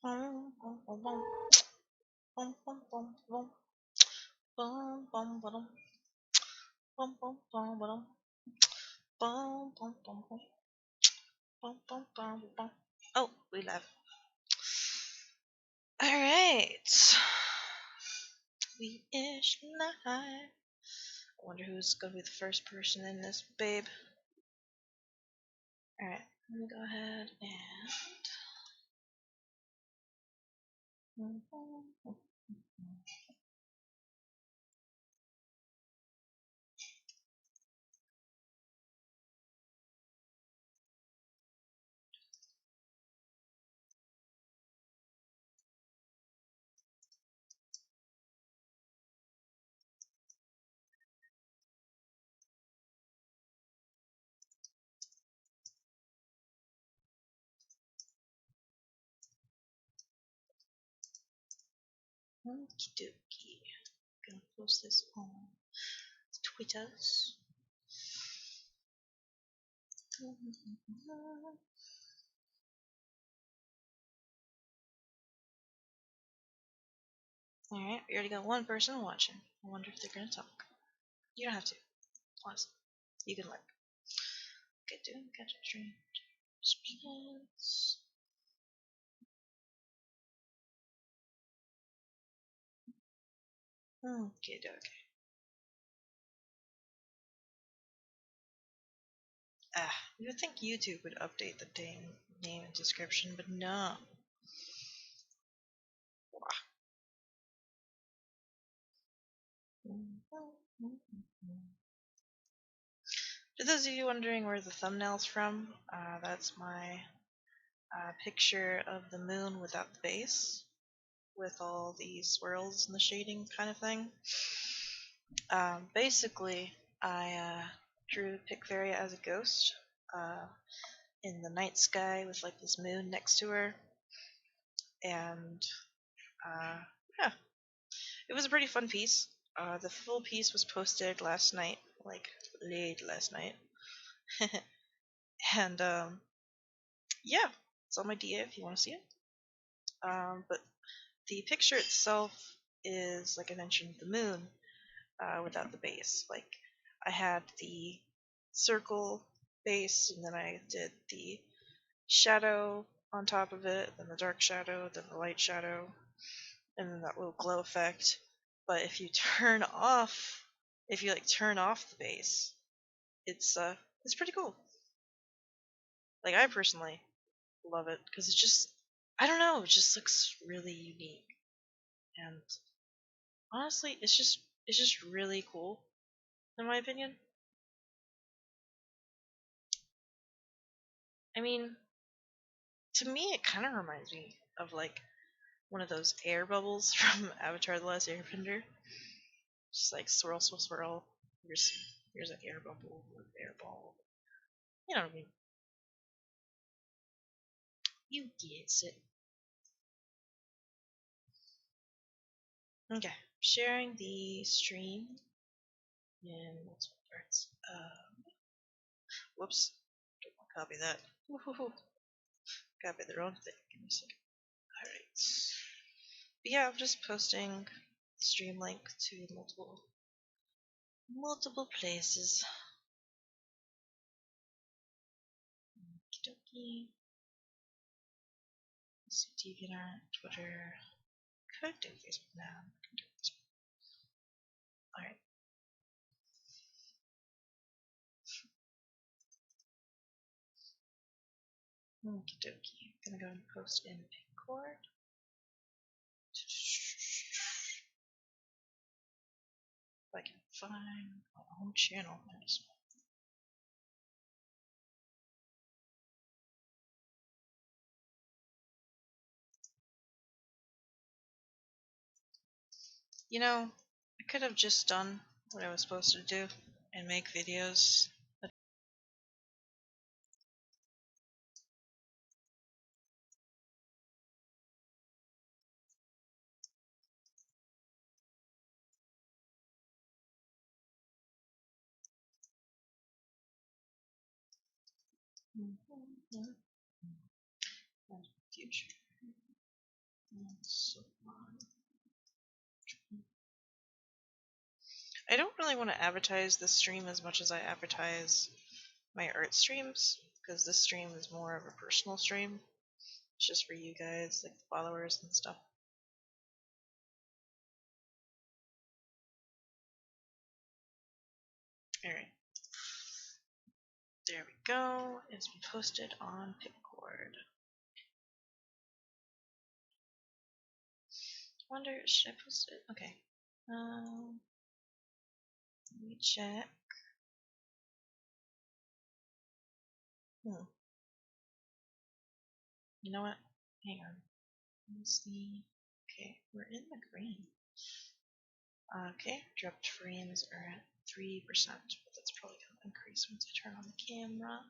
Bum, bum, bum, bum. Bum, bum, bum, bum. Bum, bum, ba-dum. Bum, bum, bum, ba-dum. Bum, bum, bum, bum. Bum, bum, bum, bum. Oh, we left. Alright. We ish live. I wonder who's gonna be the first person in this, babe. Alright, let me go ahead and. Okie dokie. Gonna post this on Twitters. Alright, we already got one person watching. I wonder if they're gonna talk. You don't have to. Honestly. You can like get doing catch a stream. Spins. Okay, okay. You would think YouTube would update the dang name and description, but no. For those of you wondering where the thumbnail's from, that's my picture of the moon without the base, with all the swirls and the shading kind of thing. Basically, I drew Picvaria as a ghost in the night sky with like this moon next to her, and yeah, it was a pretty fun piece. The full piece was posted last night, like late last night, and yeah, it's on my DA if you want to see it. But the picture itself is, like I mentioned, the moon without the base. Like I had the circle base, and then I did the shadow on top of it, then the dark shadow, then the light shadow, and then that little glow effect. But if you turn off, if you like turn off the base, it's pretty cool. Like I personally love it because it just, I don't know, it just looks really unique, and honestly, it's just really cool in my opinion. I mean, to me, it kind of reminds me of like one of those air bubbles from Avatar: The Last Airbender. Just like swirl, swirl, swirl. Here's an air bubble with air ball. You know what I mean? You get it. Okay, sharing the stream in multiple parts. Whoops, don't want to copy that. Woohoo! Copy the wrong thing. Give me a second. All right. But yeah, I'm just posting the stream link to multiple places. Okie dokie. DeviantArt, Twitter. Could do Facebook now. Could do Facebook. Alright. Okie dokie. Gonna go and post in Pinkcord. If I can find my home channel. Nice. You know, I could have just done what I was supposed to do and make videos. Future. I don't really want to advertise this stream as much as I advertise my art streams, because this stream is more of a personal stream. It's just for you guys, like the followers and stuff. Alright. There we go. It's been posted on Pipcord. Wonder, should I post it? Okay. Let me check. You know what? Hang on. Let's see. Okay, we're in the green. Okay, dropped frames are at 3%, but that's probably going to increase once I turn on the camera.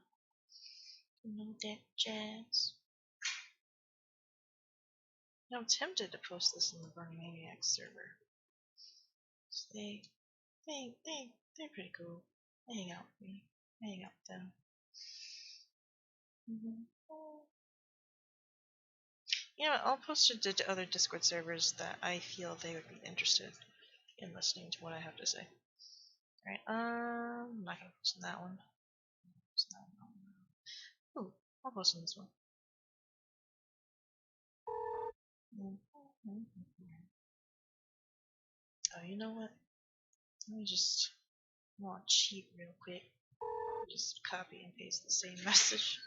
No deck jazz. Now I'm tempted to post this in the Burning Maniacs server. So they're pretty cool. They hang out with me. I hang out with them. You know what, I'll post it to other Discord servers that I feel they would be interested in listening to what I have to say. Alright, I'm not gonna post on that one. Ooh, I'll post on this one. Oh, you know what? Let me just cheat real quick. Just copy and paste the same message.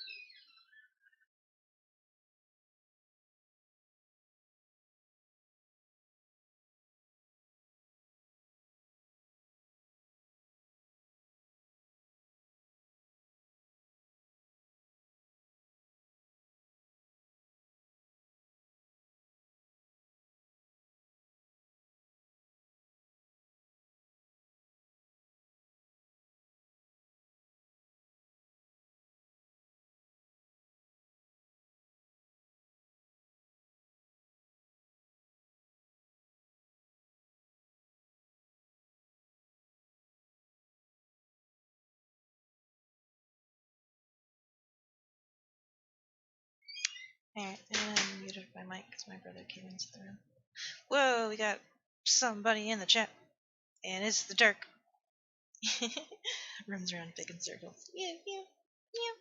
Alright, and I muted my mic because my brother came into the room. Whoa, we got somebody in the chat. And it's the Dirk. Runs around big in circles. Yeah, yeah, yeah.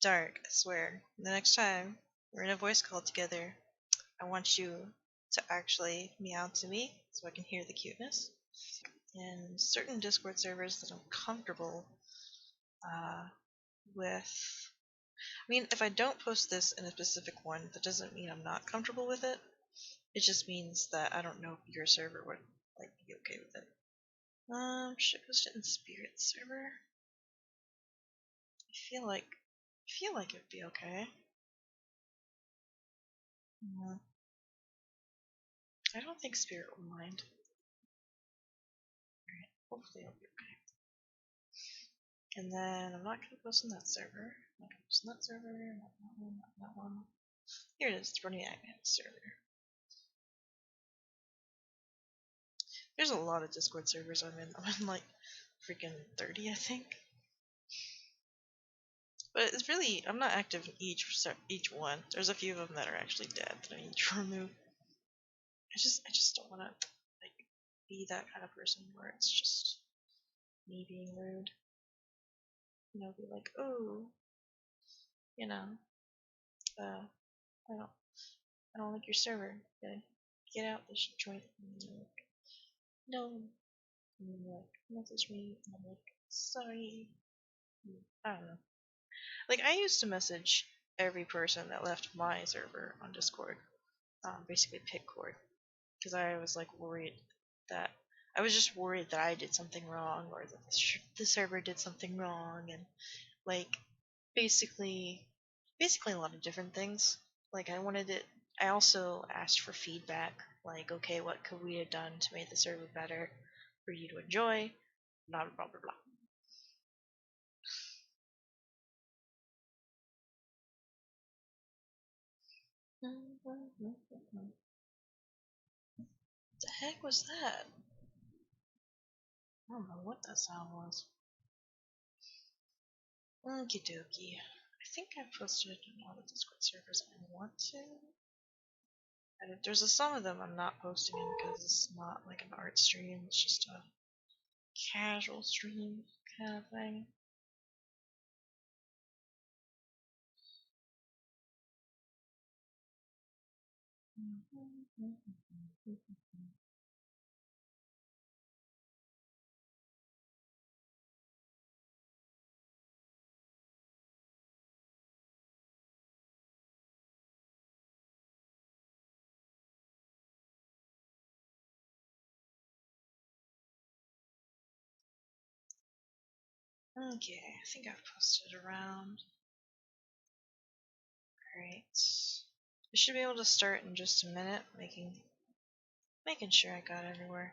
Dark, I swear. The next time we're in a voice call together, I want you to actually meow to me so I can hear the cuteness. In certain Discord servers that I'm comfortable with. I mean, if I don't post this in a specific one, that doesn't mean I'm not comfortable with it. It just means that I don't know if your server would be okay with it. Should I post it in Spirit server? I feel like it'd be okay. I don't think Spirit will mind. Alright, hopefully it'll be okay. And then I'm not gonna post in that server. I'm not gonna post in that server, not that one, not that one. Here it is, the Running Agman server. There's a lot of Discord servers I'm in. I'm in like freaking 30, I think. But it's really, I'm not active in each one. There's a few of them that are actually dead that I need to remove. I just don't want to be that kind of person where it's just me being rude. Be like, oh, I don't like your server. Get out this joint. And you're like, no. And then you're like, message me. And I'm like, sorry. I don't know. I used to message every person that left my server on Discord, basically Pipcord, because I was worried that I was just worried that I did something wrong or that the server did something wrong, and basically a lot of different things. I also asked for feedback, okay, what could we have done to make the server better for you to enjoy, blah blah blah blah. What the heck was that? I don't know what that sound was. Okie dokie. I think I've posted it in all the Discord servers I want to. There's some of them I'm not posting in because it's not like an art stream. It's just a casual stream kind of thing. Okay, I think I've posted around. Alright. I should be able to start in just a minute, making sure I got everywhere.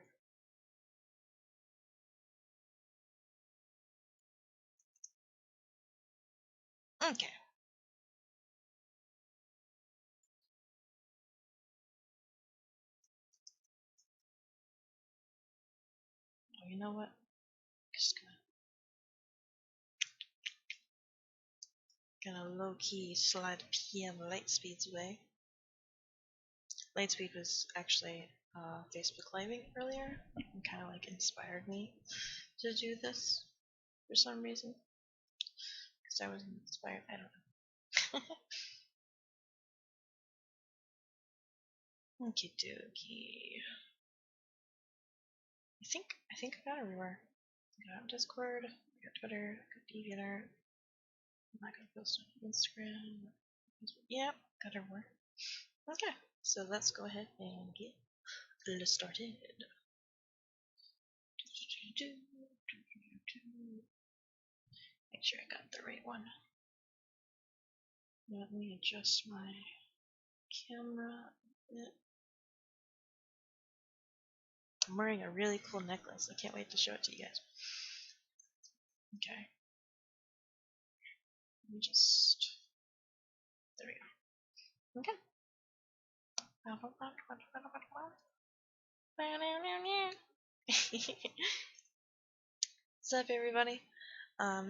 Okay. Oh, you know what? Just gonna low key slide PM Lightspeed's way. Lightspeed was actually Facebook living earlier and kind of like inspired me to do this for some reason. Because I was inspired. I don't know. Okie dokie. I think I got everywhere. I got Discord, I got Twitter, I got DeviantArt. I'm not gonna post on Instagram. Yep, got everywhere. Okay, so let's go ahead and get started. Make sure I got the right one. Let me adjust my camera a bit. I'm wearing a really cool necklace. I can't wait to show it to you guys. Okay. Let me just. There we go. Okay. What's up, everybody?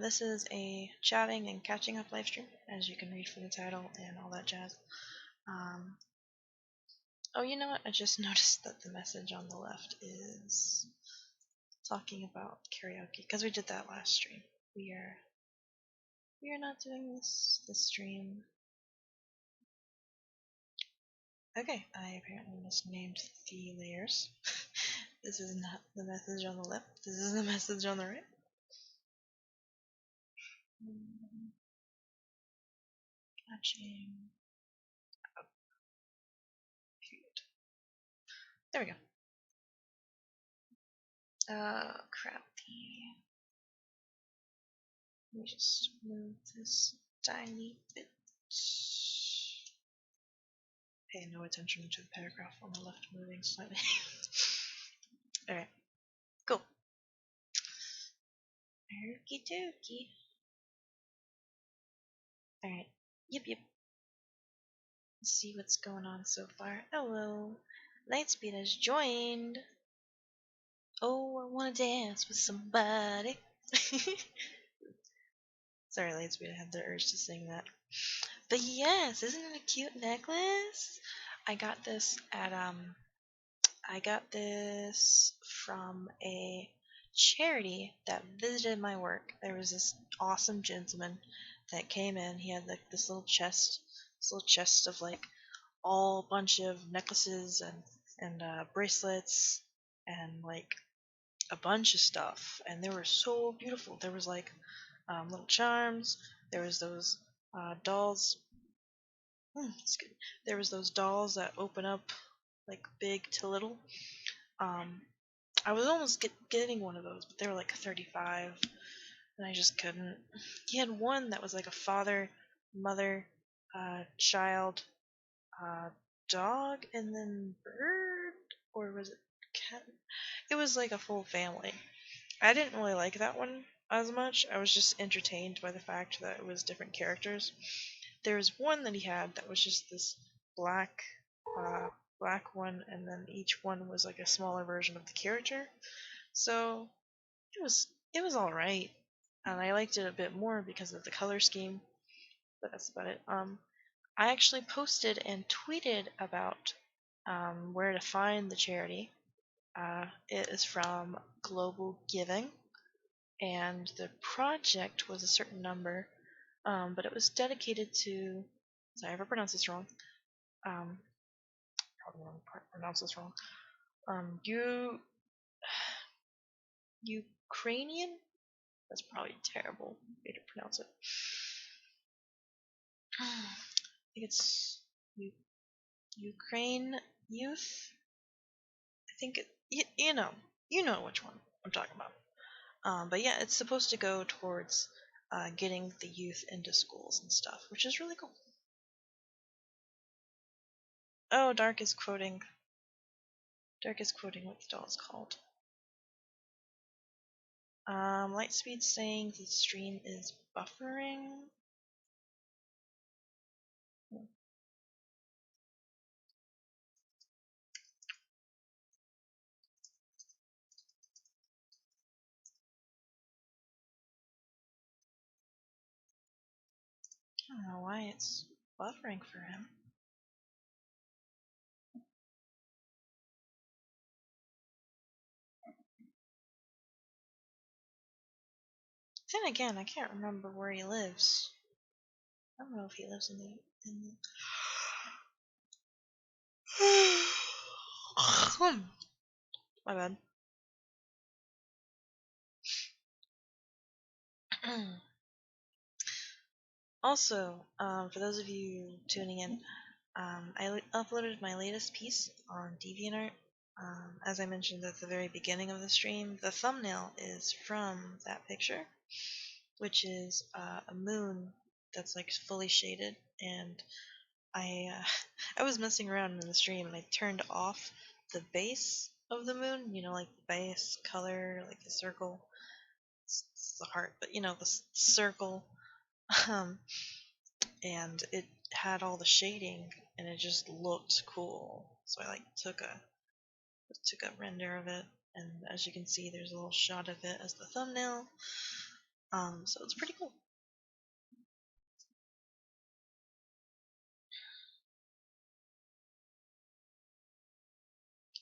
This is a chatting and catching up live stream, as you can read from the title and all that jazz. Oh, you know what? I just noticed that the message on the left is talking about karaoke, because we did that last stream. We are not doing this stream. Okay, I apparently misnamed the layers. This is not the message on the left. This is the message on the right. Catching. Oh, there we go. Crap. Let me just move this tiny bit. Pay no attention to the paragraph on the left moving slightly. Alright, cool. Okie dokie. Alright, yep. Let's see what's going on so far. Hello, Lightspeed has joined. Oh, I want to dance with somebody. Sorry, Lightspeed, I had the urge to sing that. But yes, isn't it a cute necklace? I got this from a charity that visited my work. There was this awesome gentleman that came in. He had like this little chest of like all bunch of necklaces and bracelets and like a bunch of stuff, and they were so beautiful. There was like little charms. There was those dolls. It's good. There was those dolls that open up like big to little. I was almost getting one of those, but they were like 35, and I just couldn't. He had one that was like a father, mother, child, dog, and then bird, or was it cat? It was like a full family. I didn't really like that one as much. I was just entertained by the fact that it was different characters. There was one that he had that was just this black, black one, and then each one was like a smaller version of the character. So it was all right, and I liked it a bit more because of the color scheme. But that's about it. I actually posted and tweeted about where to find the charity. It is from Global Giving, and the project was a certain number, but it was dedicated to. Sorry if I pronounce this wrong. Probably wrong part. Pronounce this wrong. Ukrainian. That's probably a terrible way to pronounce it. I think it's Ukraine youth. I think you know which one I'm talking about. But yeah, it's supposed to go towards getting the youth into schools and stuff, which is really cool. Oh, Dark is quoting. Dark is quoting what the doll is called. Lightspeed saying the stream is buffering. I don't know why it's buffering for him. Then again, I can't remember where he lives. I don't know if he lives in the. My bad. Also, for those of you tuning in, I uploaded my latest piece on DeviantArt. As I mentioned at the very beginning of the stream, the thumbnail is from that picture, which is a moon that's like fully shaded, and I I was messing around in the stream and I turned off the base of the moon, like the base color, like the circle. It's the heart, but the circle. Um, and it had all the shading and it just looked cool. So I like took a render of it, and as you can see, there's a little shot of it as the thumbnail. So it's pretty cool.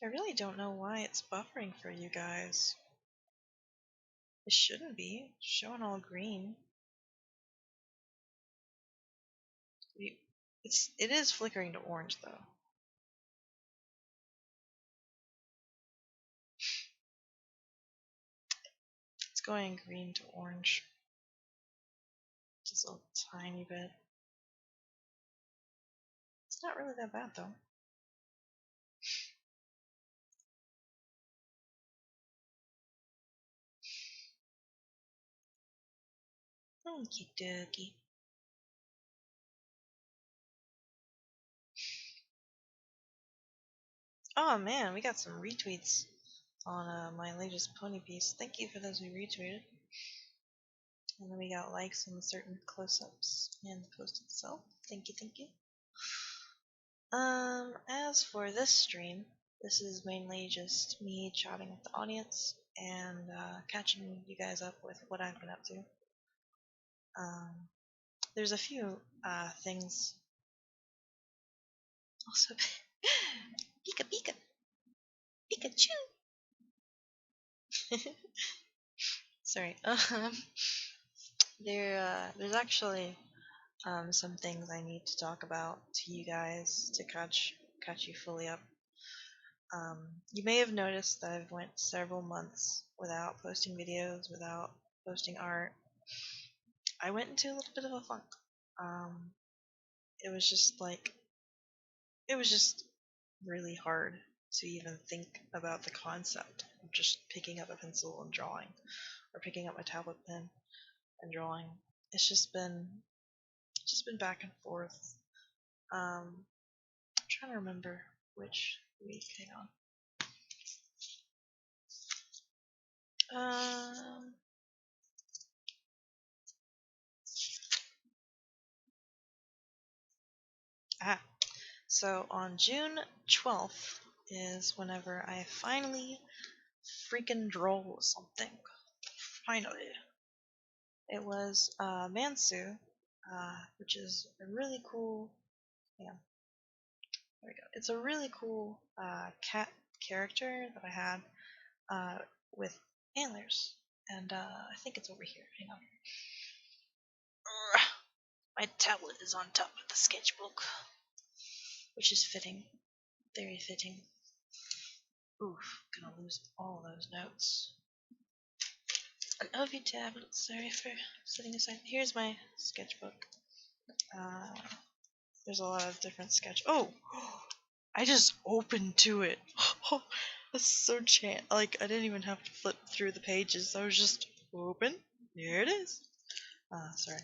I really don't know why it's buffering for you guys. It shouldn't be. It's showing all green. It is flickering to orange though. It's going green to orange. Just a tiny bit. It's not really that bad though. Okie dokie. Oh man, we got some retweets on my latest pony piece. Thank you for those who retweeted. And then we got likes on certain close-ups and the post itself. Thank you, thank you. As for this stream, this is mainly just me chatting with the audience and catching you guys up with what I've been up to. There's a few things. Also, Pika Pika, Pikachu. Sorry. There's actually some things I need to talk about to you guys to catch you fully up. You may have noticed that I've went several months without posting videos, without posting art. I went into a little bit of a funk. Um, it was just really hard to even think about the concept of just picking up a pencil and drawing, or picking up my tablet pen and drawing. It's just been back and forth. I'm trying to remember which week. Hang on. Um, so on June 12th is whenever I finally freaking draw something. Finally. It was Mansu, which is a really cool. Yeah. There we go. It's a really cool cat character that I had with antlers, and I think it's over here. Hang on. My tablet is on top of the sketchbook, which is fitting, very fitting. Oof, gonna lose all those notes. I love you, tablet. Sorry for setting aside. Here's my sketchbook. Uh, there's a lot of different sketch. Oh, I just opened to it. That's so like I didn't even have to flip through the pages. I was just open. Here it is. Sorry.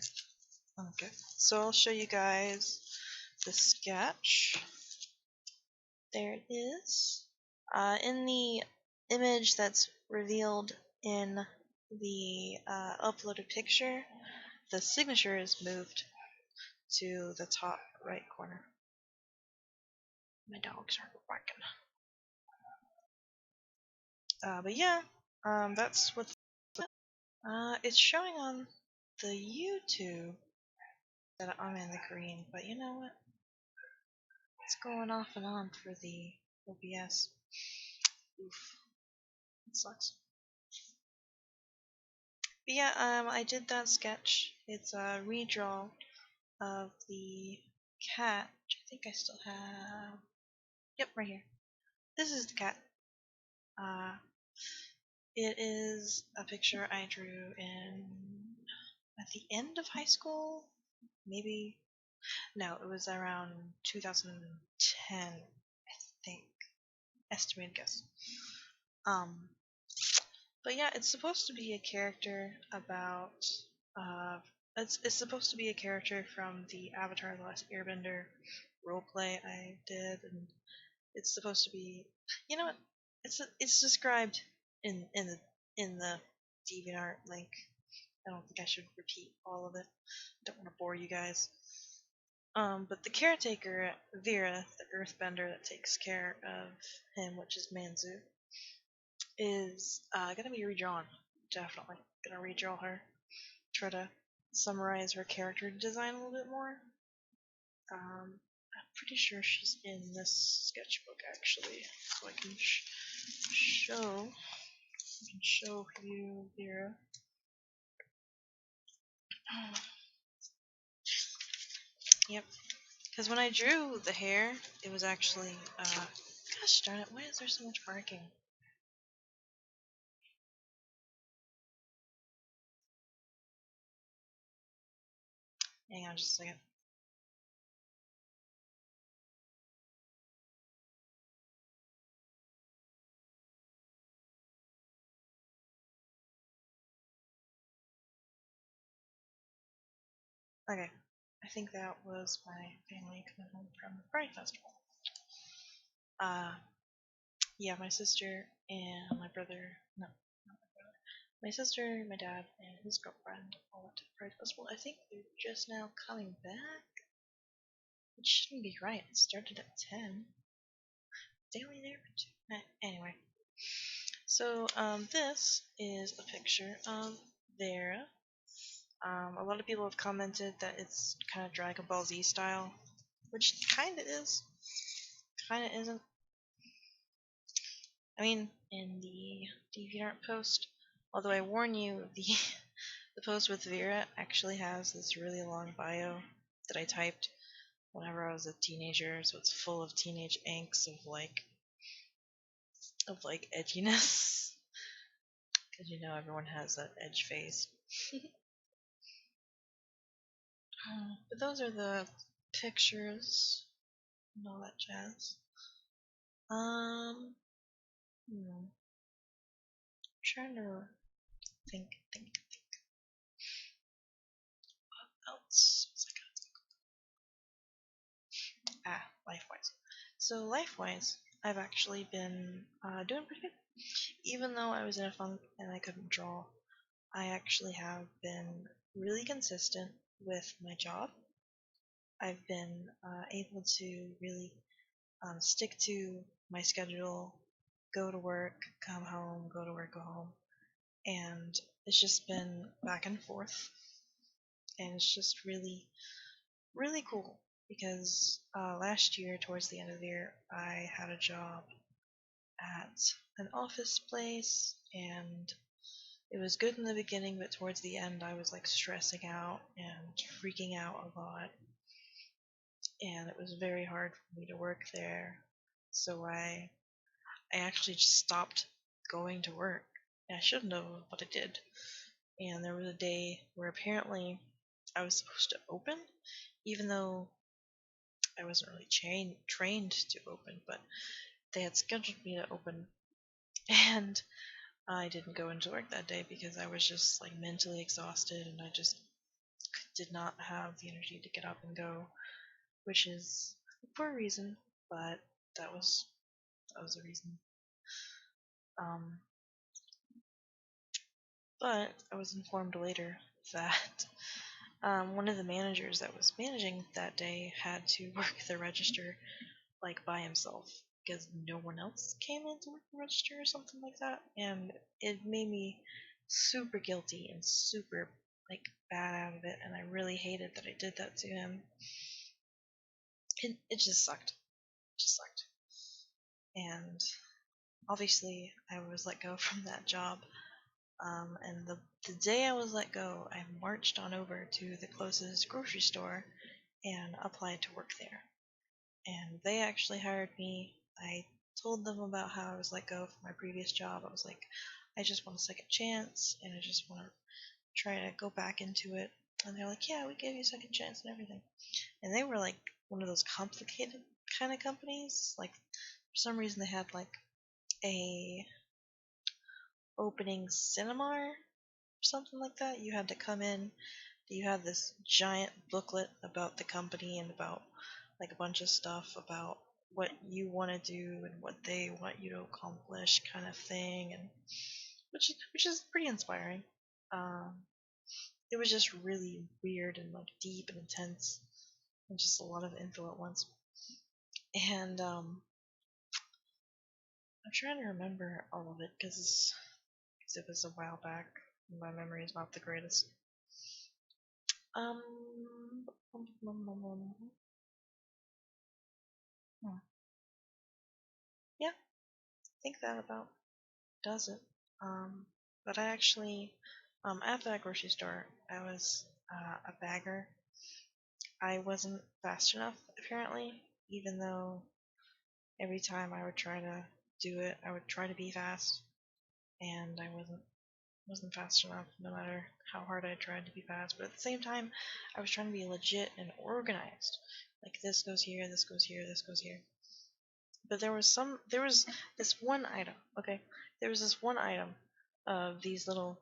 Okay. So I'll show you guys the sketch. There it is. In the image that's revealed in the uploaded picture, the signature is moved to the top right corner. My dogs are barking. But yeah, that's what it's showing on the YouTube that I'm in the green, but you know what? It's going off and on for the OBS. Oof, it sucks. But yeah, I did that sketch. It's a redraw of the cat, which I think I still have. Yep, right here. This is the cat. Uh, it is a picture I drew in at the end of high school, maybe. No, it was around 2010, I think. Estimated guess. Um, but yeah, it's supposed to be a character about. Uh, it's supposed to be a character from the Avatar: The Last Airbender roleplay I did, and it's supposed to be. You know what? It's described in the DeviantArt link. I don't think I should repeat all of it. Don't want to bore you guys. But the caretaker, Vera, the earthbender that takes care of him, which is Manzu, is gonna be redrawn. Definitely gonna redraw her. Try to summarize her character design a little bit more. I'm pretty sure she's in this sketchbook actually, so I can show you Vera. Yep. Because when I drew the hair, it was actually gosh darn it! Why is there so much barking? Hang on just a second. Okay, I think that was my family coming home from the Pride Festival. Yeah, my sister and my brother, no, not my brother, my sister, my dad, and his girlfriend all went to the Pride Festival. I think they're just now coming back. It shouldn't be right. It started at 10. They only there for 2. Anyway, so this is a picture of Vera. A lot of people have commented that it's kind of Dragon Ball Z style, which kind of is, kind of isn't. I mean, in the DeviantArt post, although I warn you, the post with Vera actually has this really long bio that I typed whenever I was a teenager, so it's full of teenage angst of like edginess, because you know everyone has that edge phase. But those are the pictures and all that jazz. I'm trying to think what else was I gonna LifeWise. So LifeWise, I've actually been doing pretty good. Even though I was in a funk and I couldn't draw, I actually have been really consistent with my job. I've been able to really stick to my schedule, go to work, come home, go to work, go home, and it's just been back and forth, and it's just really, really cool. because last year, towards the end of the year, I had a job at an office place, and it was good in the beginning, but towards the end, I was like stressing out and freaking out a lot, and it was very hard for me to work there. So I actually just stopped going to work. And I shouldn't have, but I did. And there was a day where apparently I was supposed to open, even though I wasn't really trained to open, but they had scheduled me to open, and I didn't go into work that day because I was just like mentally exhausted, and I just did not have the energy to get up and go, which is for a reason, but that was the reason. Um, but I was informed later that one of the managers that was managing that day had to work the register like by himself because no one else came in to work the register or something like that, and it made me super guilty and super like bad out of it, and I really hated that I did that to him. It just sucked. It just sucked. And obviously I was let go from that job. And the day I was let go, I marched on over to the closest grocery store and applied to work there. And they actually hired me. I told them about how I was let go from my previous job. I was like, I just want a second chance, and I just want to try to go back into it. And they're like, yeah, we gave you a second chance and everything. And they were like one of those complicated kind of companies. Like, for some reason, they had like a opening seminar or something like that. You had to come in. You had this giant booklet about the company and about like a bunch of stuff about what you want to do and what they want you to accomplish, kind of thing, and which is pretty inspiring. Um, it was just really weird and like deep and intense, and just a lot of info at once. And I'm trying to remember all of it because it was a while back. My memory is not the greatest. Um, hmm. Yeah, I think that about does it. Um, but I actually, at that grocery store, I was a bagger. I wasn't fast enough, apparently, even though every time I would try to do it, I would try to be fast, and I wasn't fast enough, no matter how hard I tried to be fast. But at the same time, I was trying to be legit and organized. Like this goes here, this goes here, this goes here. But there was this one item, okay? There was this one item of these little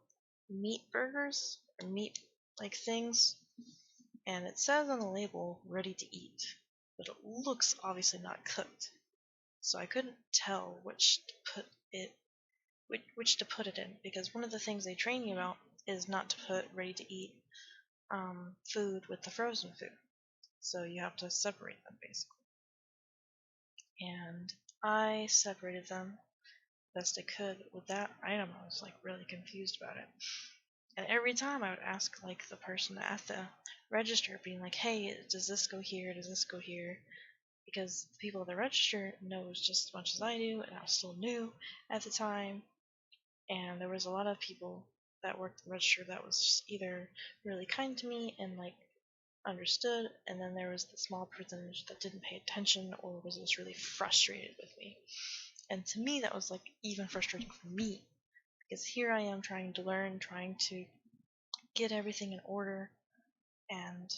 meat burgers or meat like things, and it says on the label ready to eat, but it looks obviously not cooked. So I couldn't tell which to put it in, because one of the things they train you about is not to put ready to eat food with the frozen food. So you have to separate them basically. And I separated them best I could. With that item, I was like really confused about it. And every time I would ask like the person at the register, being like, "Hey, does this go here? Does this go here?" Because the people at the register knows just as much as I do, and I was still new at the time. And there was a lot of people that worked the register that was just either really kind to me and like understood, and then there was the small percentage that didn't pay attention or was just really frustrated with me. And to me, that was like even frustrating for me, because here I am trying to learn, trying to get everything in order, and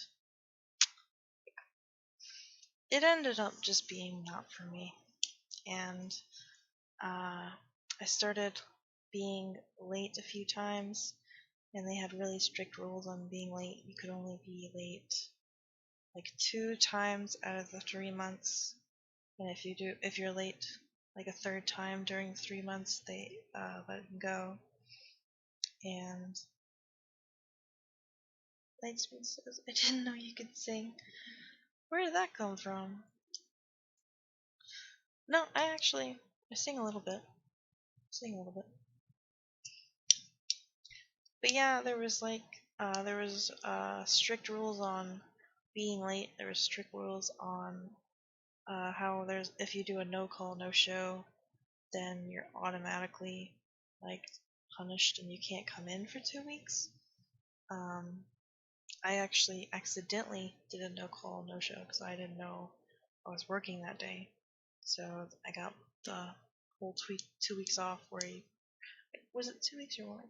it ended up just being not for me. And I started being late a few times, and they had really strict rules on being late. You could only be late like 2 times out of the 3 months, and if you're late like a third time during 3 months, they let you go. And Lightspeed says, "I didn't know you could sing." Where did that come from? No, I sing a little bit. Sing a little bit. But yeah, there was strict rules on being late, there was strict rules on how there's if you do a no call, no show, then you're automatically like punished and you can't come in for 2 weeks. I actually accidentally did a no call, no show because I didn't know I was working that day. So I got the whole 2 weeks off where was it 2 weeks or more?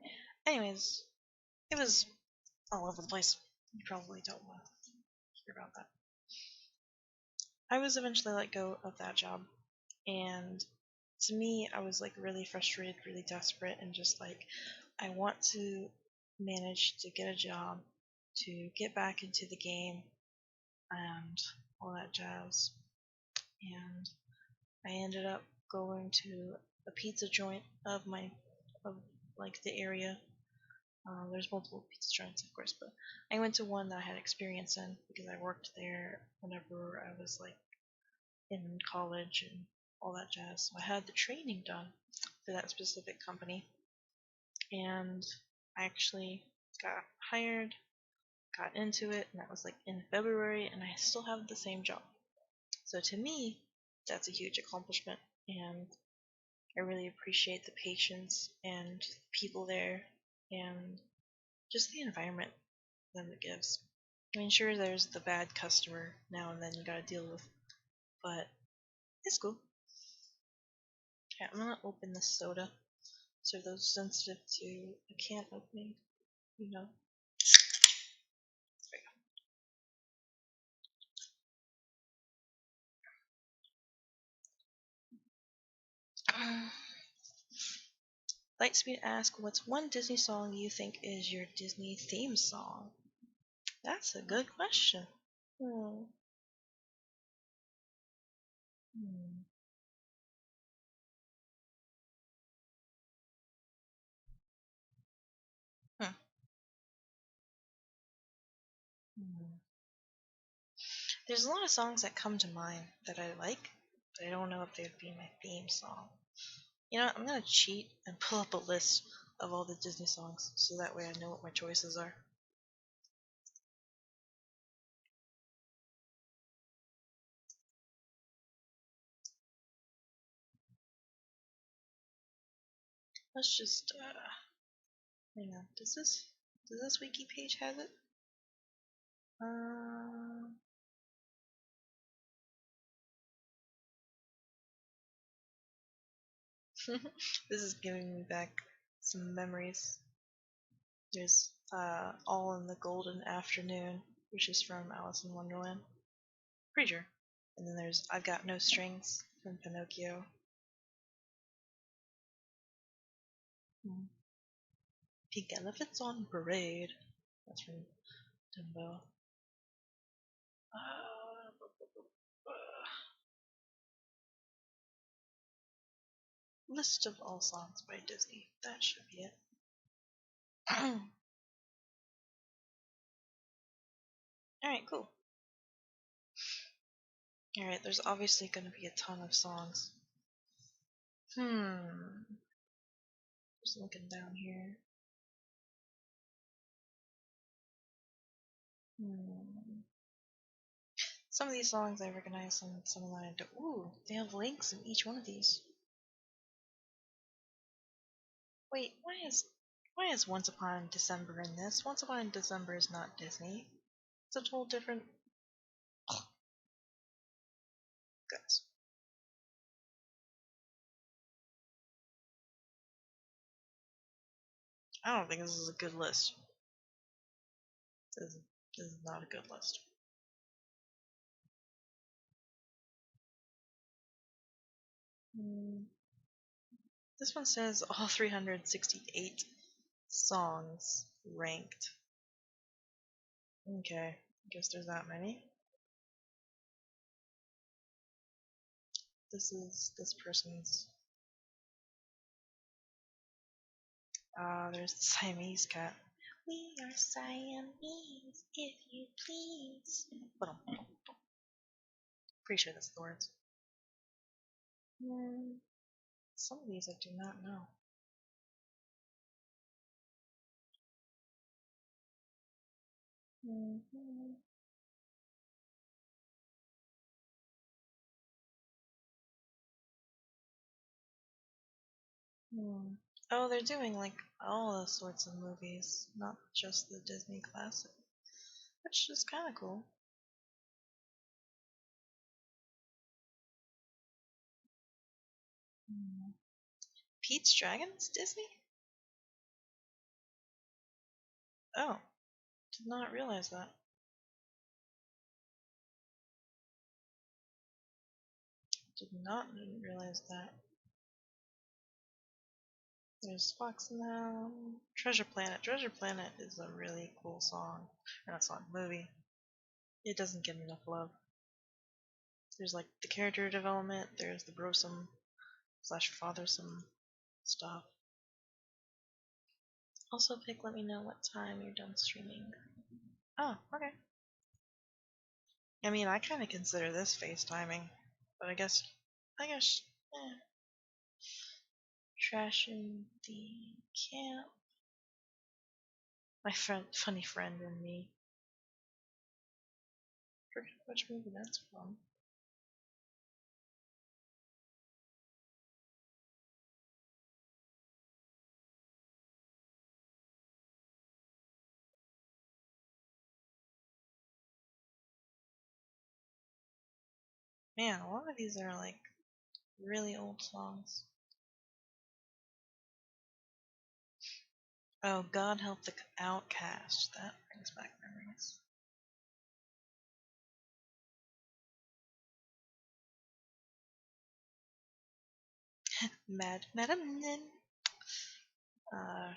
Anyways, it was all over the place. You probably don't want to hear about that. I was eventually let go of that job, and to me, I was like really frustrated, really desperate, and just like, I want to manage to get a job, to get back into the game, and all that jazz. And I ended up going to a pizza joint of like the area. There's multiple pizza joints, of course, but I went to one that I had experience in because I worked there whenever I was like in college and all that jazz. So I had the training done for that specific company, and I actually got hired, got into it, and that was like in February, and I still have the same job. So to me, that's a huge accomplishment, and I really appreciate the patience and the people there and just the environment that it gives. I mean, sure, there's the bad customer now and then you gotta deal with, but it's cool. Okay, I'm gonna open this soda. So those sensitive to a can opening, you know. Lightspeed asks, "What's one Disney song you think is your Disney theme song?" That's a good question. Hmm. Hmm. Hmm. Hmm. There's a lot of songs that come to mind that I like, but I don't know if they would be my theme song. You know what, I'm gonna cheat and pull up a list of all the Disney songs so that way I know what my choices are. Let's just hang on. Does this wiki page have it? Um this is giving me back some memories. There's All in the Golden Afternoon, which is from Alice in Wonderland. Pretty sure. And then there's I've Got No Strings from Pinocchio. Hmm. Pink Elephants on Parade. That's from Dumbo. List of all songs by Disney. That should be it. Alright, cool. Alright, there's obviously going to be a ton of songs. Just looking down here. Some of these songs I recognize, and some of them I don't. Ooh, they have links in each one of these. Wait, why is Once Upon December in this? Once Upon December is not Disney. It's a total different. Guys, I don't think this is a good list. This is not a good list. This one says all 368 songs ranked. Okay, I guess there's that many. This is this person's. There's the Siamese cat. We are Siamese, if you please. Pretty sure that's the words. Some of these I do not know. Hmm. Oh, they're doing like all those sorts of movies, not just the Disney classic, which is kind of cool. Hmm. Pete's Dragons, Disney? Oh, did not realize that. Didn't realize that. There's Fox now. Treasure Planet. Treasure Planet is a really cool song. Or not song, movie. It doesn't get enough love. There's like the character development, there's the brosome slash fathersome stuff. Also, Pick, let me know what time you're done streaming. Oh, okay. I mean, I kind of consider this FaceTiming, but I guess, eh. Trashing the camp. My funny friend and me. Forget which movie that's from. Man, a lot of these are like really old songs. Oh, God Help the Outcast. That brings back memories. Madam Nin.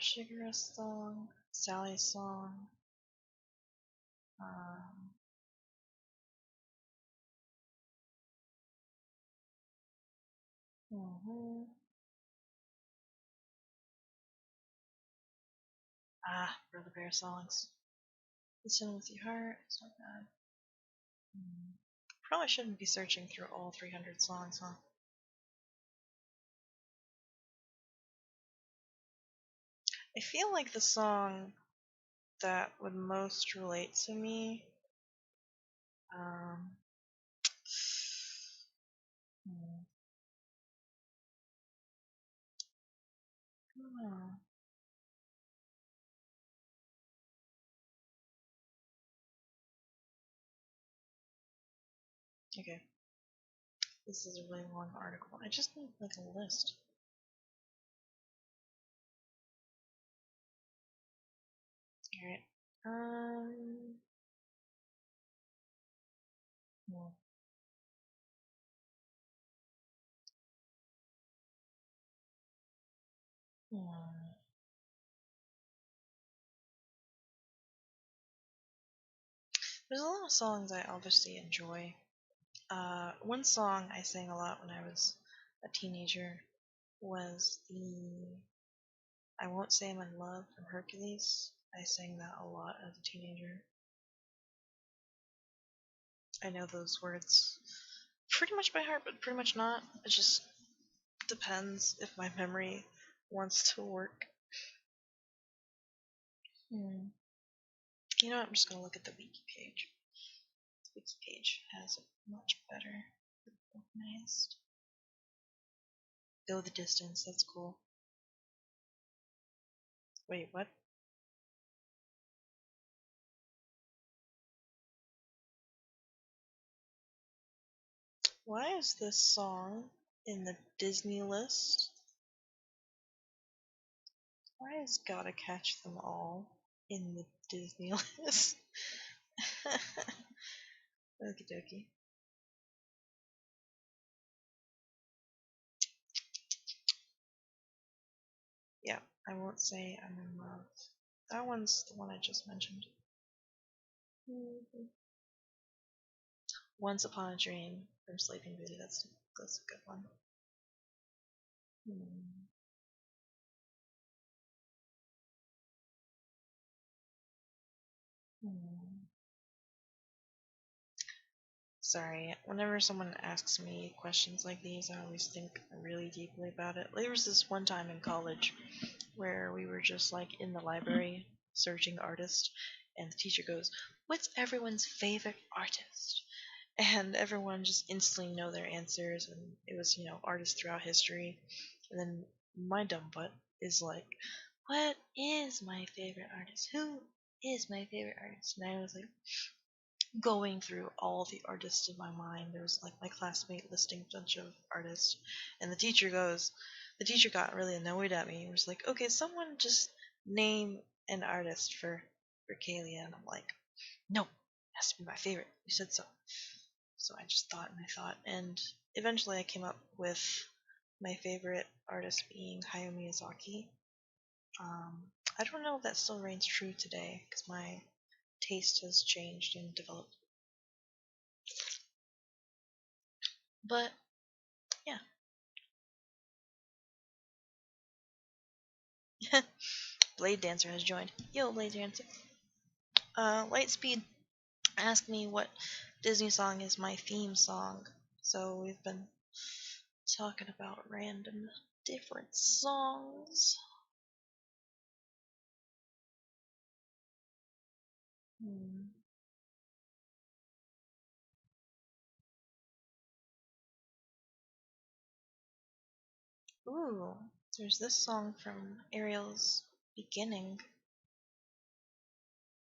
Shigeru's song. Sally's song. Um, mhm. Brother Bear songs. Listen with your heart. It's not bad. Hmm. Probably shouldn't be searching through all 300 songs, huh? I feel like the song that would most relate to me. Um, hmm, I don't know. Okay, this is a really long article. I just need like a list. Alright. Um. Hmm, hmm. There's a lot of songs I obviously enjoy. One song I sang a lot when I was a teenager was the I Won't Say I'm in Love from Hercules. I sang that a lot as a teenager. I know those words pretty much by heart, but pretty much not. It just depends if my memory wants to work. Hmm. You know what? I'm just gonna look at the wiki page. The wiki page has it much better organized. Go the distance. That's cool. Wait, what? Why is this song in the Disney list? Why is Gotta Catch Them All in the Disney list? Okie dokie. Yeah, I won't say I'm in love. That one's the one I just mentioned. Once Upon a Dream from Sleeping Beauty. That's a good one. Hmm. Hmm. Sorry, whenever someone asks me questions like these, I always think really deeply about it. There was this one time in college where we were just like in the library searching artists, and the teacher goes, "What's everyone's favorite artist?" And everyone just instantly know their answers, and it was artists throughout history. And then my dumb butt is like, what is my favorite artist? Who is my favorite artist? And I was like going through all the artists in my mind. There was like my classmate listing a bunch of artists, and the teacher got really annoyed at me and was like, okay, someone just name an artist for Kaylee. And I'm like, no, it has to be my favorite. You said so. So I just thought and I thought, and eventually I came up with my favorite artist being Hayao Miyazaki. I don't know if that still reigns true today because my taste has changed and developed. But yeah, Blade Dancer has joined. Yo, Blade Dancer. Lightspeed asked me what Disney song is my theme song. So we've been talking about random different songs. Hmm. Ooh, there's this song from Ariel's beginning.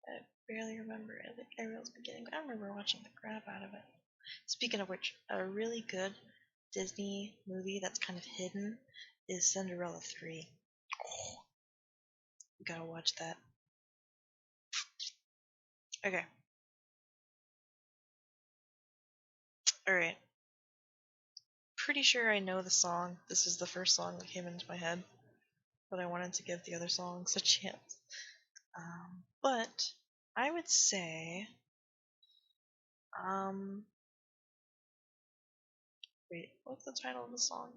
I barely remember it. Like Ariel's beginning. I remember watching the crap out of it. Speaking of which, a really good Disney movie that's kind of hidden is Cinderella 3. Oh, you gotta watch that. Okay, alright. Pretty sure I know the song. This is the first song that came into my head, but I wanted to give the other songs a chance. But I would say, um, wait, what's the title of the song?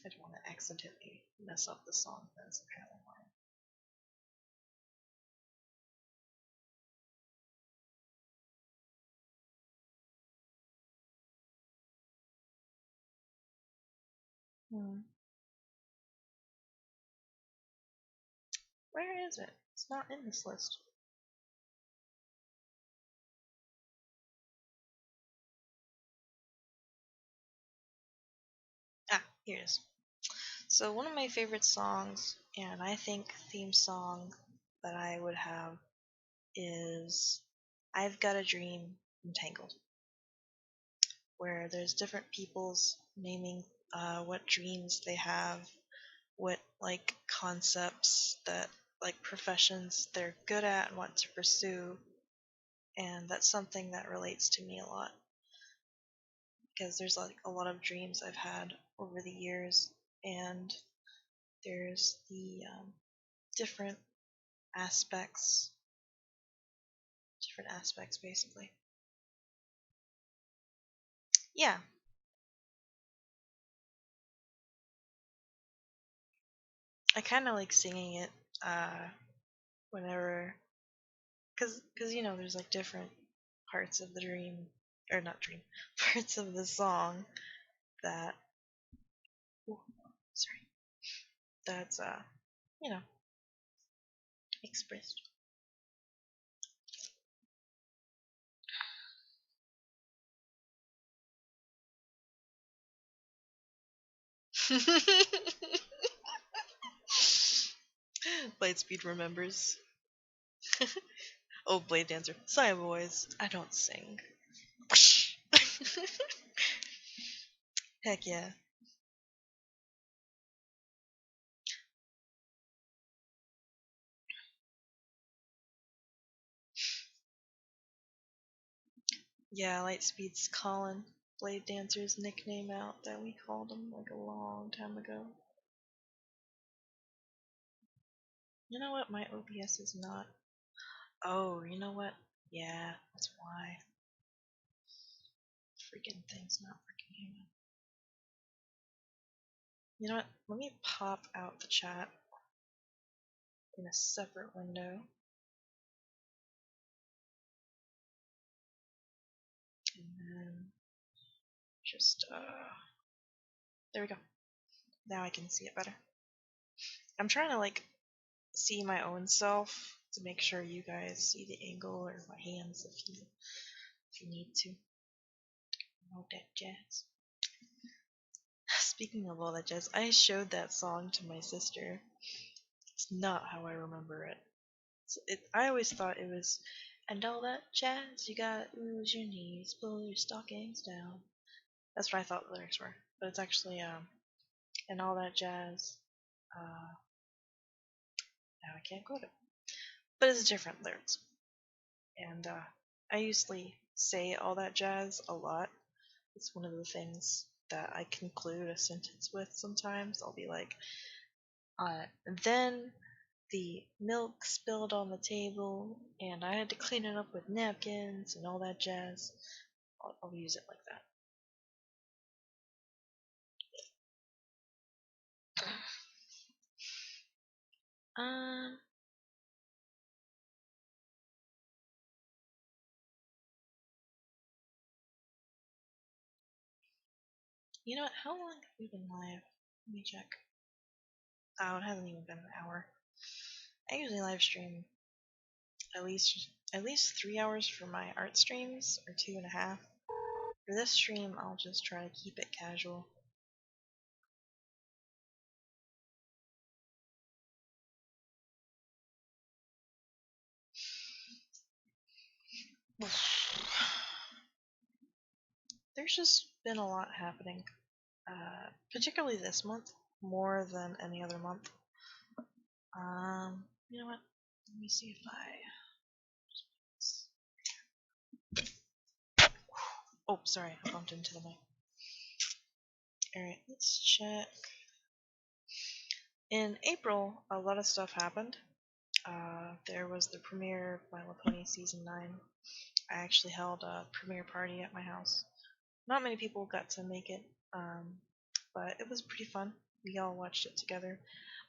I don't want to accidentally mess up the song. That's apparently why. Hmm. Where is it? It's not in this list. Ah, here it is. So one of my favorite songs, and I think theme song that I would have is I've Got a Dream from Tangled, where there's different people's naming what dreams they have, what like concepts that like professions they're good at and want to pursue, and that's something that relates to me a lot because there's like a lot of dreams I've had over the years, and there's the different aspects, different aspects basically. Yeah, I kind of like singing it whenever, cause you know there's like different parts of the dream, or not dream, parts of the song that, ooh, sorry, that's you know, expressed. Lightspeed remembers. Oh, Blade Dancer. Sorry, boys. I don't sing. Heck yeah. Yeah, Lightspeed's calling Blade Dancer's nickname out that we called him like a long time ago. You know what? My OBS is not. Oh, you know what? Yeah, that's why. Freaking thing's not working here. You know what? Let me pop out the chat in a separate window. And then just, there we go. Now I can see it better. I'm trying to, like, see my own self to make sure you guys see the angle or my hands if you need to. Know that jazz. Speaking of all that jazz, I showed that song to my sister. It's not how I remember it. I always thought it was, and all that jazz, you gotta ooze your knees, pull your stockings down. That's what I thought the lyrics were. But it's actually, and all that jazz. Uh, Now I can't quote it. But it's different lyrics. And I usually say all that jazz a lot. It's one of the things that I conclude a sentence with sometimes. I'll be like, then the milk spilled on the table, and I had to clean it up with napkins and all that jazz. I'll use it like that. You know what? How long have we been live? Let me check. Oh, it hasn't even been an hour. I usually live stream at least 3 hours for my art streams, or 2.5. For this stream, I'll just try to keep it casual. There's just been a lot happening, particularly this month, more than any other month. You know what? Let me see if I. Oh, sorry, I bumped into the mic. Alright, let's check. In April, a lot of stuff happened. There was the premiere of My Little Pony Season 9. I actually held a premiere party at my house. Not many people got to make it, but it was pretty fun. We all watched it together.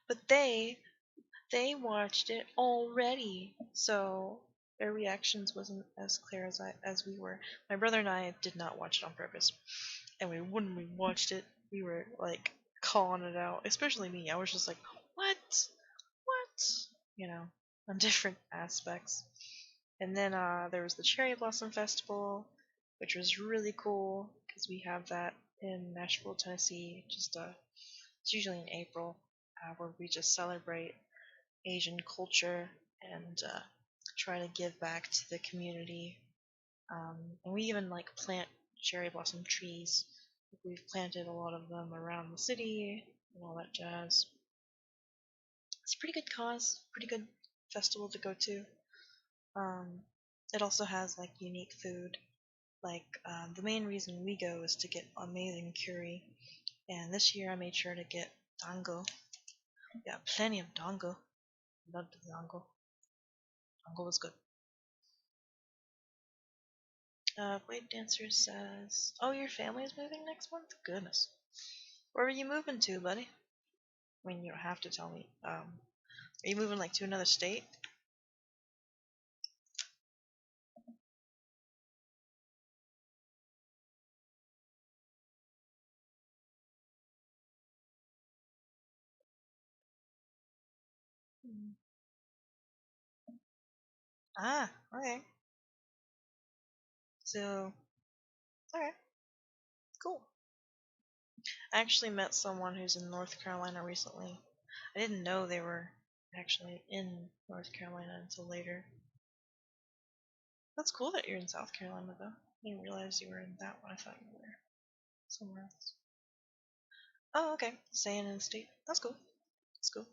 But they watched it already, so their reactions wasn't as clear as we were. My brother and I did not watch it on purpose, and when we watched it, we were like calling it out. Especially me. I was just like, "What? What?" You know, on different aspects. And then there was the Cherry Blossom Festival, which was really cool because we have that in Nashville, Tennessee. It's usually in April, where we just celebrate Asian culture and try to give back to the community. And we even like plant cherry blossom trees. We've planted a lot of them around the city and all that jazz. It's a pretty good cause, pretty good festival to go to. Um, it also has like unique food. Like the main reason we go is to get amazing curry, and this year I made sure to get dango. Yeah, plenty of dango. Loved the dango. Dango was good. Blade Dancer says, "Oh, your family's moving next month? Goodness. Where are you moving to, buddy? I mean, you don't have to tell me. Are you moving like to another state?" Hmm. Ah, okay. So, alright, cool. I actually met someone who's in North Carolina recently. I didn't know they were actually in North Carolina until later. That's cool that you're in South Carolina, though. I didn't realize you were in that one. I thought you were somewhere else. Oh, okay. Staying in the state. That's cool. That's cool.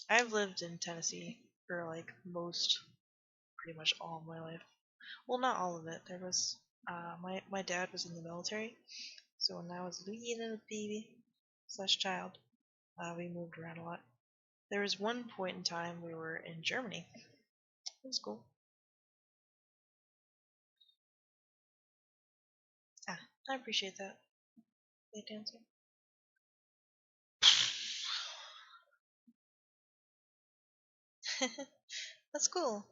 I've lived in Tennessee for like pretty much all of my life. Well, not all of it. There was my dad was in the military, so when I was a little baby slash child, we moved around a lot. There was one point in time we were in Germany. It was cool. Ah, I appreciate that. They dancing. That's cool.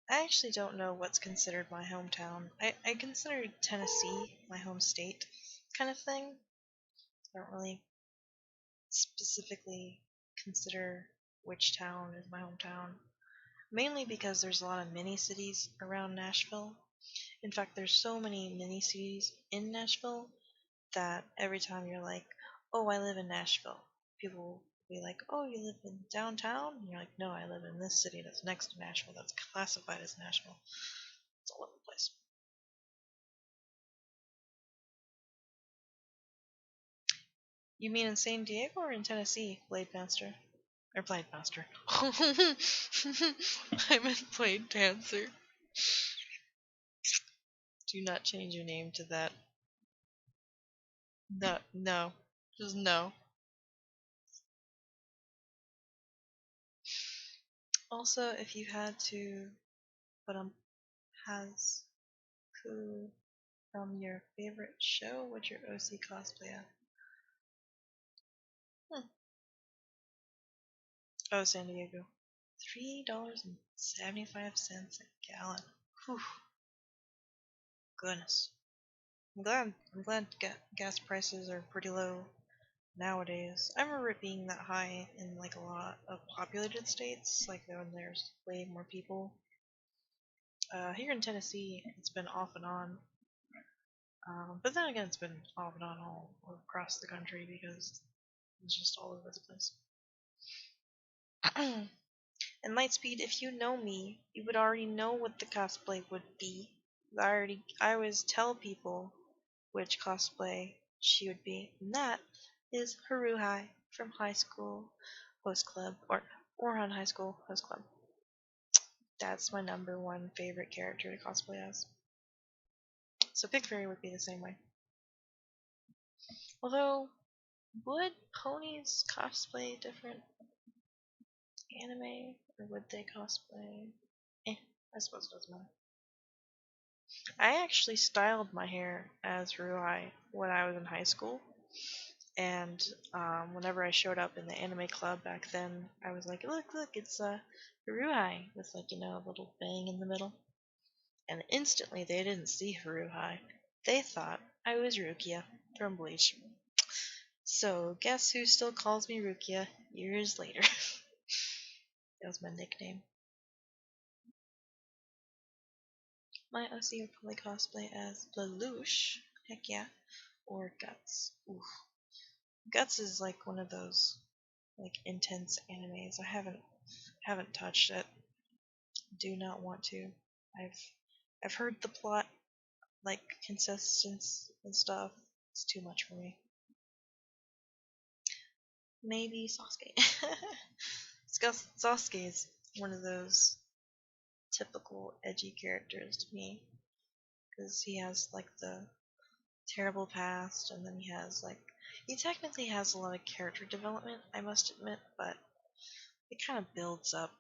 I actually don't know what's considered my hometown. I consider Tennessee my home state kind of thing. I don't really specifically consider which town is my hometown. Mainly because there's a lot of mini cities around Nashville. In fact, there's so many mini cities in Nashville that every time you're like, oh, I live in Nashville, people will be like, oh, you live in downtown? And you're like, no, I live in this city that's next to Nashville that's classified as Nashville. It's all over the place. You mean in San Diego or in Tennessee, Blade Master? Or Blade Master. I meant Blade Dancer. Do not change your name to that. No, no. Just no. Also, if you had to put on has who from your favorite show would your OC cosplay at? Oh, San Diego. $3.75 a gallon. Whew. Goodness. I'm glad gas prices are pretty low nowadays. I remember it being that high in like a lot of populated states, like when there's way more people. Here in Tennessee, it's been off and on. But then again, it's been off and on all across the country because it's just all over the place. And Lightspeed, if you know me, you would already know what the cosplay would be. I always tell people which cosplay she would be, and that is Haruhai from High School Host Club, or Ouran High School Host Club. That's my #1 favorite character to cosplay as. So Pig Fairy would be the same way. Although, would ponies cosplay different anime, or would they cosplay? I suppose it doesn't matter. I actually styled my hair as Haruhai when I was in high school, and whenever I showed up in the anime club back then, I was like, look, it's Haruhai with like a little bang in the middle, and instantly they didn't see Haruhai. They thought I was Rukia from Bleach. So guess who still calls me Rukia years later? That was my nickname. My OC would probably cosplay as Lelouch, heck yeah, or Guts. Oof. Guts is like one of those like intense animes. I haven't touched it. Do not want to. I've heard the plot like consistence and stuff. It's too much for me. Maybe Sasuke. Sasuke is one of those typical edgy characters to me because he has like the terrible past, and then he technically has a lot of character development, I must admit, but it kind of builds up.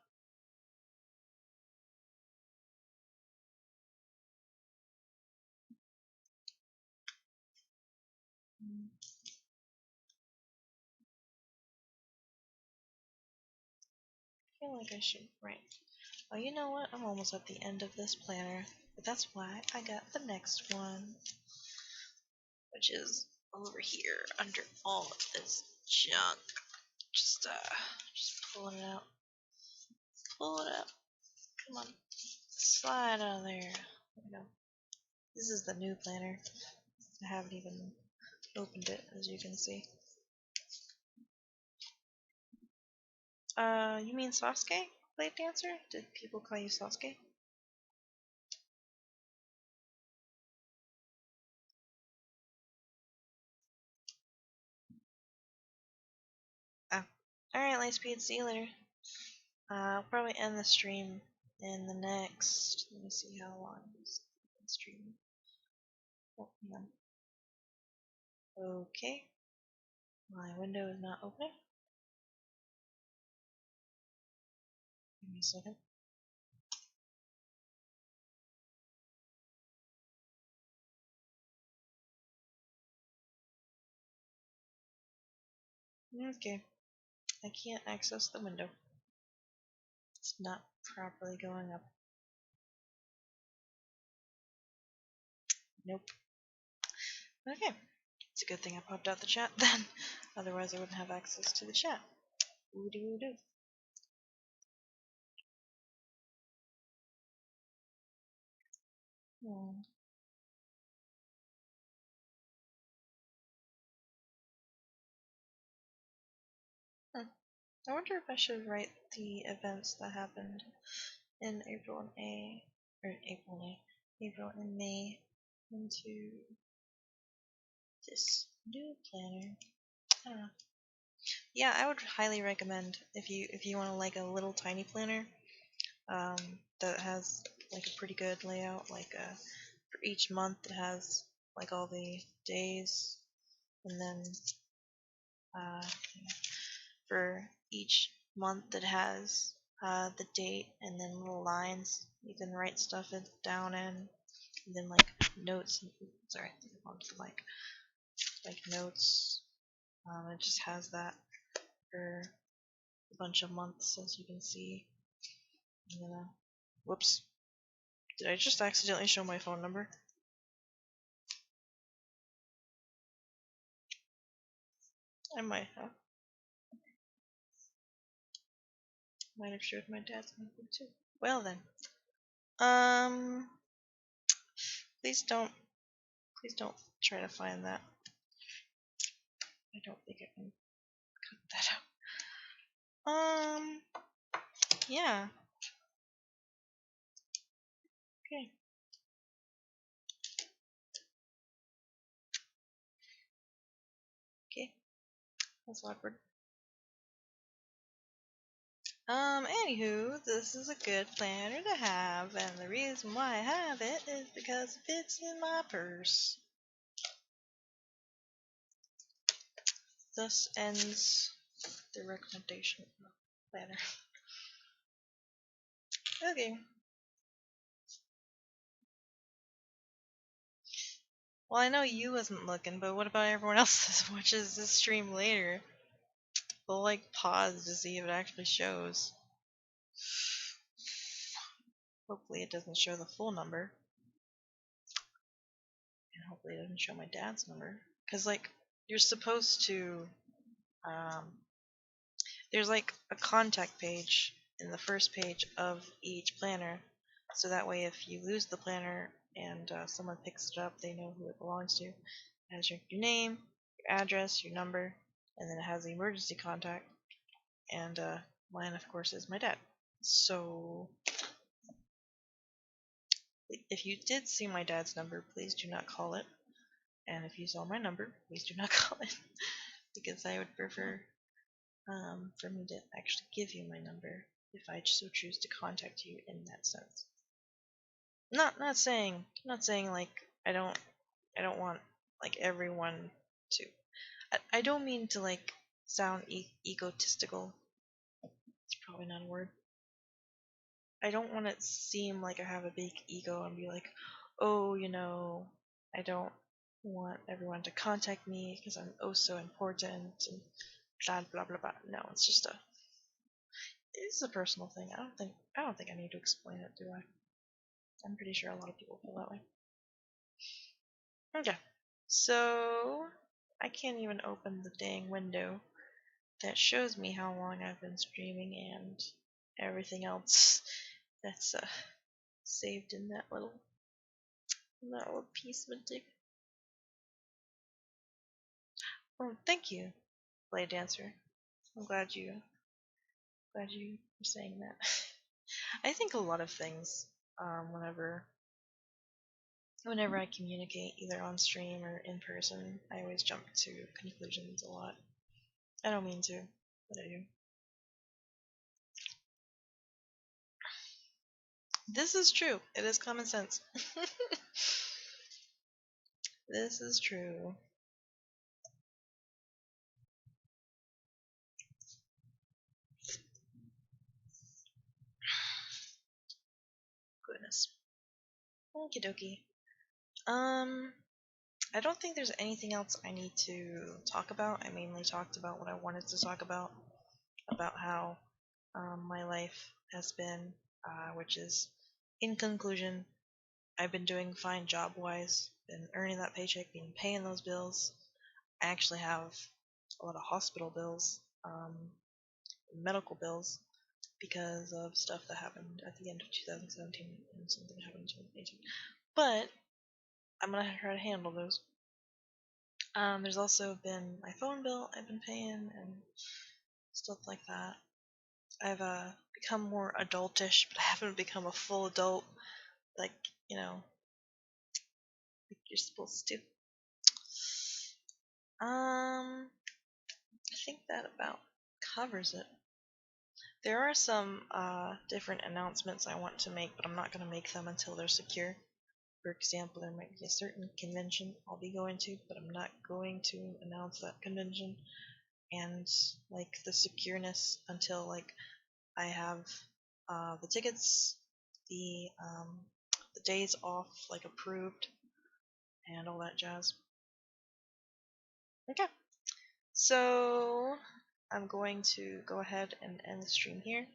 I feel like I should write. Oh, you know what? I'm almost at the end of this planner, but that's why I got the next one, which is over here under all of this junk. Just pulling it out. Pull it up. Come on. Slide out of there. There we go. This is the new planner. I haven't even opened it, as you can see. You mean Sasuke? Blade Dancer? Did people call you Sasuke? Oh. Alright, Lightspeed, see you later. I'll probably end the stream in the next. Let me see how long this stream. Oh, hang on. Okay. My window is not opening. Give me a second. Okay. I can't access the window. It's not properly going up. Nope. Okay. It's a good thing I popped out the chat then. Otherwise I wouldn't have access to the chat. Woo-doo-doo. Hmm. I wonder if I should write the events that happened in April and April and May into this new planner. I don't know. Yeah, I would highly recommend if you want to like a little tiny planner um, that has like a pretty good layout. Like for each month, it has like all the days, and then uh, for each month, it has the date and then little lines you can write stuff down in, and then like notes. Sorry, onto the mic. Like notes. It just has that for a bunch of months, as you can see. I'm gonna. Whoops. Did I just accidentally show my phone number? I might have. Might have showed my dad's number too. Well then. Um. Please don't try to find that. I don't think I can cut that out. Yeah. Okay. Okay. That's awkward. Anywho, this is a good planner to have, and the reason why I have it is because it fits in my purse. Thus ends the recommendation planner. Okay. Well, I know you wasn't looking, but what about everyone else that watches this stream later? They'll like pause to see if it actually shows. Hopefully it doesn't show the full number. And hopefully it doesn't show my dad's number. Because, like, you're supposed to, there's like a contact page in the first page of each planner. So that way if you lose the planner and someone picks it up, they know who it belongs to. It has your name, your address, your number, and then it has the emergency contact. And mine, of course, is my dad. So if you did see my dad's number, please do not call it. And if you saw my number, please do not call it. Because I would prefer for me to actually give you my number if I so choose to contact you in that sense. Not saying like I don't want like everyone to. I don't mean to like sound egotistical. It's probably not a word. I don't want it to seem like I have a big ego and be like, oh, I don't want everyone to contact me because I'm oh so important and blah blah blah blah. No, it's a personal thing. I don't think I need to explain it, do I? I'm pretty sure a lot of people feel that way. Okay. So I can't even open the dang window that shows me how long I've been streaming and everything else that's saved in that little piece of dick. Oh, thank you, Blade Dancer. I'm glad you were saying that. I think a lot of things, whenever I communicate either on stream or in person, I always jump to conclusions a lot. I don't mean to, but I do. This is true. It is common sense. This is true. Goodness. Okie dokie. I don't think there's anything else I need to talk about. I mainly talked about what I wanted to talk about how my life has been, which is, in conclusion, I've been doing fine job-wise, been earning that paycheck, been paying those bills. I actually have a lot of hospital bills, medical bills, because of stuff that happened at the end of 2017 and something happened in 2018. But I'm gonna try to handle those. There's also been my phone bill I've been paying, and stuff like that. I've become more adultish, but I haven't become a full adult like, you know, like you're supposed to. I think that about covers it. There are some different announcements I want to make, but I'm not going to make them until they're secure. For example, there might be a certain convention I'll be going to, but I'm not going to announce that convention and like the secureness until like I have the tickets, the days off like approved, and all that jazz. Okay, so I'm going to go ahead and end the stream here.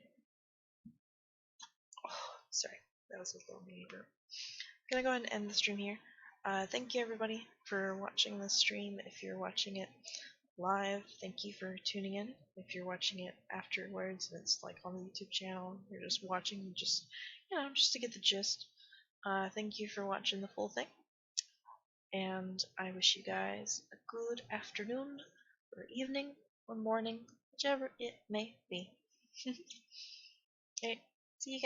Oh, sorry, that was a little mini burp. I'm gonna go ahead and end the stream here. Thank you everybody for watching this stream. If you're watching it live, thank you for tuning in. If you're watching it afterwards and it's like on the YouTube channel, you're just watching just just to get the gist. Thank you for watching the full thing. And I wish you guys a good afternoon or evening or morning, whichever it may be. Okay, see you guys.